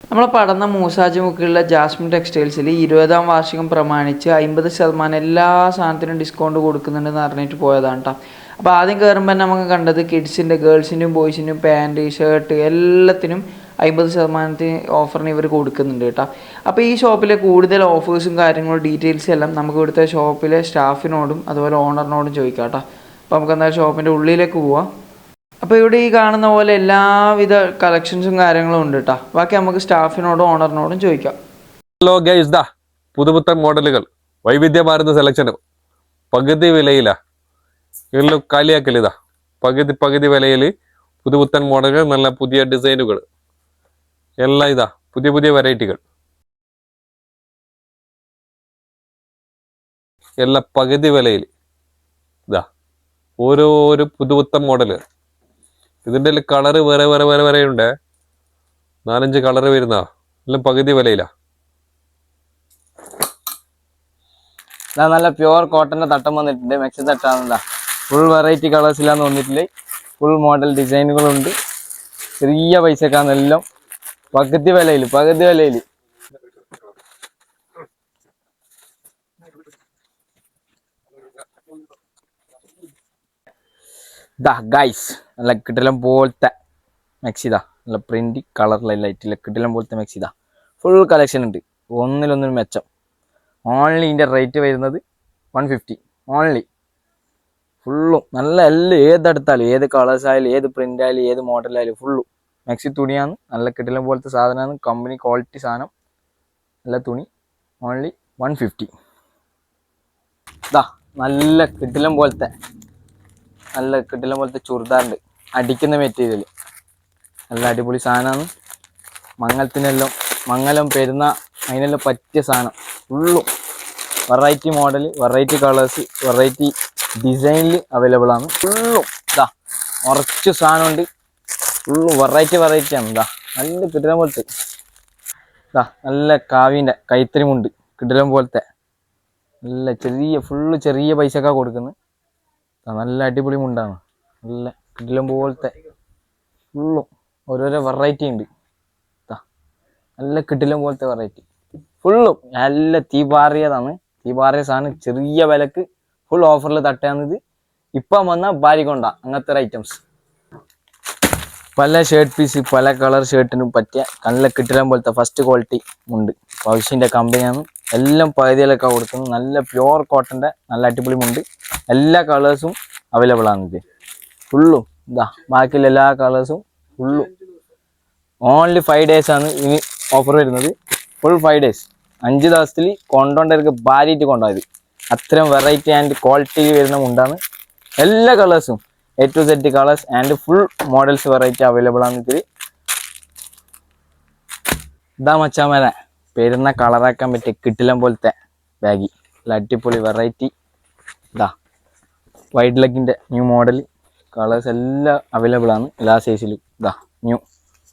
നമ്മളെ പടന്ന മൂസാജിമുക്കിലുള്ള ജാസ്മിൻ ടെക്സ്റ്റൈൽസിൽ 20ാം വാർഷികം പ്രമാണിച്ച് 50% എല്ലാ സാധനത്തിനും ഡിസ്കൗണ്ട് കൊടുക്കുന്നുണ്ടെന്ന് പറഞ്ഞിട്ട് പോയതാണ് കേട്ടോ. അപ്പോൾ ആദ്യം കയറുമ്പോൾ നമുക്ക് കണ്ടത് കിഡ്സിൻ്റെ, ഗേൾസിൻ്റെയും ബോയ്സിൻ്റെയും പാൻറ്റ്, ഷർട്ട് എല്ലാത്തിനും 50% ഓഫറിന് ഇവർ കൊടുക്കുന്നുണ്ട് കേട്ടോ. അപ്പോൾ ഈ ഷോപ്പിലെ കൂടുതൽ ഓഫേഴ്സും കാര്യങ്ങളും ഡീറ്റെയിൽസും എല്ലാം നമുക്ക് ഇവിടുത്തെ ഷോപ്പിലെ സ്റ്റാഫിനോടും അതുപോലെ ഓണറിനോടും ചോദിക്കാം കേട്ടോ. അപ്പോൾ നമുക്ക് എന്തായാലും ഷോപ്പിൻ്റെ ഉള്ളിലേക്ക് പോവാം. അപ്പോൾ ഇവിടെ ഈ കാണുന്ന പോലെ എല്ലാവിധ കളക്ഷൻസും കാര്യങ്ങളും ഉണ്ട് കേട്ടോ. ബാക്കി നമുക്ക് സ്റ്റാഫിനോടും ഓണറിനോടും ചോദിക്കാം. ഹലോ ഗൈസ്, ദാ പുതുപുത്തൻ മോഡലുകൾ, വൈവിധ്യമാർന്ന സെലക്ഷന് പകുതി വിലയിലാ. ഇതിലും കാലിയാക്കൽ ഇതാ പകുതി വിലയിൽ പുതുപുത്തൻ മോഡലുകൾ, നല്ല പുതിയ ഡിസൈനുകൾ എല്ലാം ഇതാ പുതിയ വെറൈറ്റികൾ എല്ലാം പകുതി വിലയിൽ ഇതാ ഓരോ പുതുപുത്തൻ മോഡല്. ഇതിൻ്റെ കളറ് വേറെ ഉണ്ട്, 4-5 കളറ് വരുന്ന എല്ലാം പകുതി വിലയിലാ. നല്ല പ്യുവർ കോട്ടന്റെ തട്ടം വന്നിട്ടുണ്ട്. മെക്സി തട്ടാണെന്താ ഫുൾ വെറൈറ്റി കളേഴ്സിലാന്ന് വന്നിട്ടില്ലേ, ഫുൾ മോഡൽ ഡിസൈനുകളുണ്ട്. ചെറിയ പൈസക്കാന്നെല്ലാം പകുതി വിലയിൽ ഗൈസ് നല്ല കിട്ടലം പോലത്തെ മെക്സിതാ, നല്ല പ്രിന്റ് കളറിലായിട്ടില്ല കിട്ടലം പോലത്തെ മെക്സിതാ. ഫുൾ കളക്ഷൻ ഉണ്ട്, ഒന്നിലൊന്നിനും മെച്ചം. ഓൺലി ഇതിൻ്റെ റേറ്റ് വരുന്നത് 150 ഓൺലി. ഫുള്ളും നല്ല എല്ലാം ഏതെടുത്താലും, ഏത് കളേഴ്സ് ആയാലും, ഏത് പ്രിന്റ് ആയാലും, ഏത് മോഡലായാലും ഫുള്ളും മെക്സി തുണിയാണ്. നല്ല കിട്ടലം പോലത്തെ സാധനമാണ്, കമ്പനി ക്വാളിറ്റി സാധനം, നല്ല തുണി. ഓൺലി 150. നല്ല കിട്ടലം പോലത്തെ ചുരിദാറുണ്ട്, അടിക്കുന്ന മെറ്റീരിയൽ, നല്ല അടിപൊളി സാധനമാണ്. മംഗലം പെരുന്നാൾ അതിനെല്ലാം പറ്റിയ സാധനം. ഫുള്ളും variety model, variety colours, variety ഡിസൈനിൽ അവൈലബിൾ ആണ്. ഫുള്ളും കുറച്ച് സാധനമുണ്ട്, ഫുള്ളും വെറൈറ്റിയാണ്. നല്ല കിടിലം പോലത്തെ നല്ല കാവിൻ്റെ കൈത്തരിമുണ്ട്, കിടിലം പോലത്തെ നല്ല ചെറിയ പൈസക്കാ കൊടുക്കുന്നത്. നല്ല അടിപൊളി മുണ്ടാണ്, നല്ല കിടിലം പോലത്തെ. ഫുള്ളും ഓരോരോ വെറൈറ്റി ഉണ്ട്, നല്ല കിടിലം പോലത്തെ വെറൈറ്റി. ഫുള്ളും നല്ല തീപാറിയതാണ്, തീപാറിയ സാധനം. ചെറിയ വിലക്ക് ഫുൾ ഓഫറിൽ തട്ടാന്നിത്. ഇപ്പം വന്ന ബാരികൊണ്ട അങ്ങനത്തെ ഒരു ഐറ്റംസ്. പല ഷർട്ട് പീസ്, പല കളർ ഷർട്ടിനും പറ്റിയ നല്ല കിട്ടിലം പോലത്തെ ഫസ്റ്റ് ക്വാളിറ്റി മുണ്ട്. പൗഷിൻ്റെ കമ്പനിയാണ്. എല്ലാം പകുതിയിലൊക്കെ കൊടുക്കുന്നത്. നല്ല പ്യുവർ കോട്ടൻ്റെ നല്ല അടിപൊളി മുണ്ട്. എല്ലാ കളേഴ്സും അവൈലബിൾ ആണ് ഇത്. ഫുള്ളും ബാക്കിയുള്ള എല്ലാ കളേഴ്സും ഫുള്ളും. ഓൺലി 5 days ആണ് ഇനി ഓഫർ വരുന്നത്. ഫുൾ 5 days, 5 ദിവസത്തിൽ കൊണ്ടോണ്ടവർക്ക് ഭാര്യയായിട്ട് കൊണ്ടുപോയത്. അത്രയും വെറൈറ്റി ആൻഡ് ക്വാളിറ്റി വരുന്ന മുണ്ടാണ്. എല്ലാ കളേഴ്സും A to Z colours and full models variety available ആണ് ഇതിൽ. മച്ചാമര പെരുന്ന കളറാക്കാൻ പറ്റിയ കിട്ടിലം പോലത്തെ ബാഗി, അടിപൊളി വെറൈറ്റി. വൈഡ് ലെഗിൻ്റെ ന്യൂ മോഡൽ കളേഴ്സ് എല്ലാം അവൈലബിൾ ആണ്, എല്ലാ സൈസിലും. ന്യൂ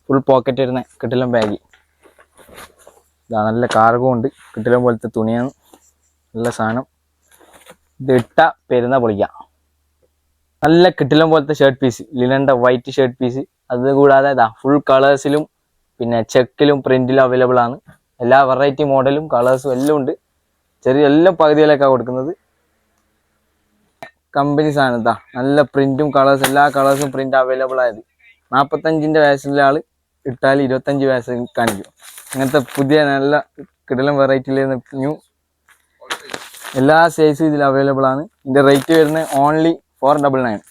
ഫുൾ പോക്കറ്റ് വരുന്ന കിട്ടിലം ബാഗി. നല്ല കാർഗോ ഉണ്ട്, കിട്ടിലം പോലത്തെ തുണിയാണ്, നല്ല സാധനം. ഇത് ഇട്ട പെരുന്ന പൊളിക്കാം. നല്ല കിട്ടിലം പോലത്തെ ഷർട്ട് പീസ്, ലിനൻ്റെ വൈറ്റ് ഷർട്ട് പീസ്. അതുകൂടാതെ ഫുൾ കളേഴ്സിലും പിന്നെ ചെക്കിലും പ്രിന്റിലും അവൈലബിൾ ആണ്. എല്ലാ വെറൈറ്റി മോഡലും കളേഴ്സും എല്ലാം ഉണ്ട്. എല്ലാം പകുതിയിലേക്കാണ് കൊടുക്കുന്നത്. കമ്പനി സാധനം നല്ല പ്രിന്റും കളേഴ്സും, എല്ലാ കളേഴ്സും പ്രിന്റ് അവൈലബിൾ ആയത്. 45ൻ്റെ വയസ്സിലെ ആൾ ഇട്ടാൽ 25 വയസ്സ് കാണിക്കും. അങ്ങനത്തെ പുതിയ നല്ല കിടിലം വെറൈറ്റിയിൽ ന്യൂ എല്ലാ സൈസും ഇതിൽ അവൈലബിൾ ആണ്. ഇതിൻ്റെ റേറ്റ് വരുന്നത് ഓൺലി 499.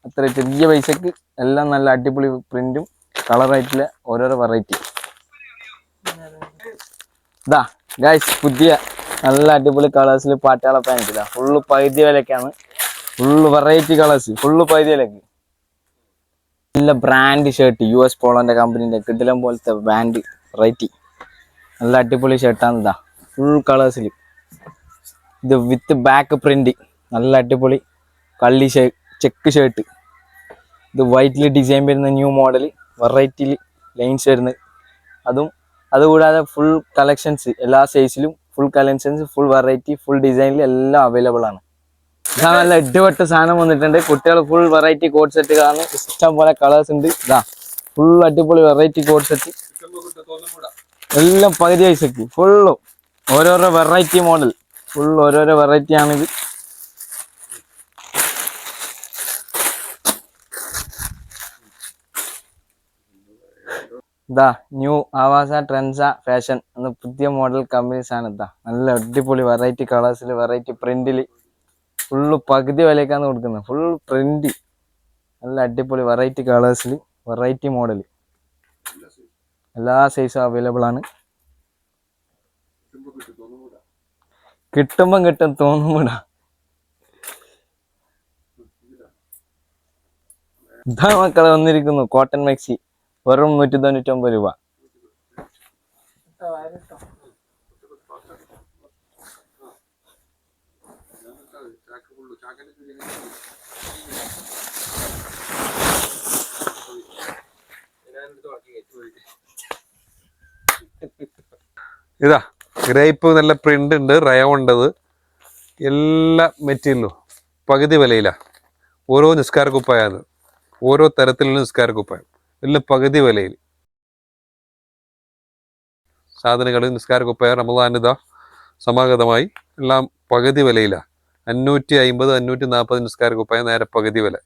അത്ര ചെറിയ പൈസക്ക് എല്ലാം നല്ല അടിപൊളി പ്രിന്റും കളറായിട്ടുള്ള ഓരോരോ വെറൈറ്റി. ഗൈസ് പുതിയ നല്ല അടിപൊളി കളേഴ്സിൽ പാട്ടാള പാൻറ്റില്ല, ഫുള്ള് പകുതി വിലക്കാണ്. ഫുള്ള് വെറൈറ്റി കളേഴ്സ്, ഫുള്ള് പകുതി വിലക്ക്. നല്ല ബ്രാൻഡ് ഷർട്ട്, US പോളോൻ്റെ കമ്പനീൻ്റെ കിടിലം പോലത്തെ ബ്രാൻഡ് വെറൈറ്റി നല്ല അടിപൊളി ഷർട്ടാണ്. ഫുൾ കളേഴ്സിൽ ഇത് വിത്ത് ബാക്ക് പ്രിന്റ്, നല്ല അടിപൊളി കള്ളി ചെക്ക് ഷർട്ട്. ഇത് വൈറ്റിൽ ഡിസൈൻ വരുന്ന ന്യൂ മോഡൽ വെറൈറ്റിയിൽ ലൈൻസ് വരുന്നത്. അതുകൂടാതെ ഫുൾ കളക്ഷൻസ് എല്ലാ സൈസിലും, full collections, full variety, full ഡിസൈനിൽ എല്ലാം അവൈലബിൾ ആണ്. നല്ല ഇട്ടുപെട്ട സാധനം വന്നിട്ടുണ്ട്. കുട്ടികൾ ഫുൾ വെറൈറ്റി കോഡ് സെറ്റുകളാണ്, ഇഷ്ടം പോലെ കളേഴ്സ് ഉണ്ട്. ഫുൾ അടിപൊളി വെറൈറ്റി കോഡ് സെറ്റ്. എല്ലാം പകുതി പൈസക്ക് ഫുള്ളും ഓരോരോ വെറൈറ്റി മോഡൽ ഫുൾ ഓരോരോ വെറൈറ്റി ആണിത്. ഇതാ ന്യൂ ആവാസ ട്രെൻസ ഫാഷൻ എന്ന പുതിയ മോഡൽ കമ്പനീസ് ആണ്. ഇതാ നല്ല അടിപൊളി വെറൈറ്റി കളേഴ്സിൽ വെറൈറ്റി പ്രിന്റിൽ ഫുള്ള് പകുതി വിലക്കാണ് കൊടുക്കുന്നത്. ഫുൾ പ്രിന്റ് നല്ല അടിപൊളി വെറൈറ്റി കളേഴ്സിൽ വെറൈറ്റി മോഡൽ എല്ലാ സൈസും അവൈലബിൾ ആണ്. കിട്ടുമ്പം കിട്ടും തോന്നുമ്പോടാ. ഇതാ മക്കളെ വന്നിരിക്കുന്നു കോട്ടൺ മാക്സി വെറും 199 രൂപ. ഇതാ ഗ്രേപ്പ് നല്ല പ്രിന്റ് ഉണ്ട്, റയോൺ ഉണ്ടത്, എല്ലാ മെറ്റീരിയലും പകുതി വിലയില്ല. ഓരോ നിസ്കാര കുപ്പായാണ്, ഓരോ തരത്തിലുള്ള നിസ്കാര കുപ്പായം എല്ലാം പകുതി വിലയിൽ. സാധനങ്ങൾ നിസ്കാര കുപ്പായ റമദാനിത സമാഗതമായി എല്ലാം പകുതി വിലയിലാണ്. 550 540 നിസ്കാര കുപ്പായ നേരെ പകുതി വില.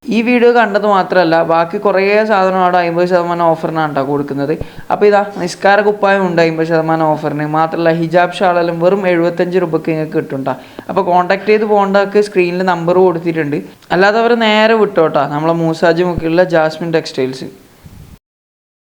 ഈ വീഡിയോ കണ്ടത് മാത്രമല്ല ബാക്കി കുറേ സാധനം അവിടെ 50% ഓഫറിനാണ് കേട്ടോ കൊടുക്കുന്നത്. അപ്പോൾ ഇതാ നിസ്കാര കുപ്പായം ഉണ്ട് 50% ഓഫറിന്. മാത്രമല്ല ഹിജാബ് ഷാളെല്ലാം വെറും 75 രൂപയ്ക്ക് നിങ്ങൾക്ക് കിട്ടും കേട്ടോ. അപ്പോൾ കോൺടാക്ട് ചെയ്ത് പോകേണ്ടവർക്ക് സ്ക്രീനിൽ നമ്പർ കൊടുത്തിട്ടുണ്ട്. അല്ലാതെ അവർ നേരെ വിട്ടോട്ടാ നമ്മളെ മൂസാജി മുക്കിലുള്ള ജാസ്മിൻ ടെക്സ്റ്റൈൽസ്.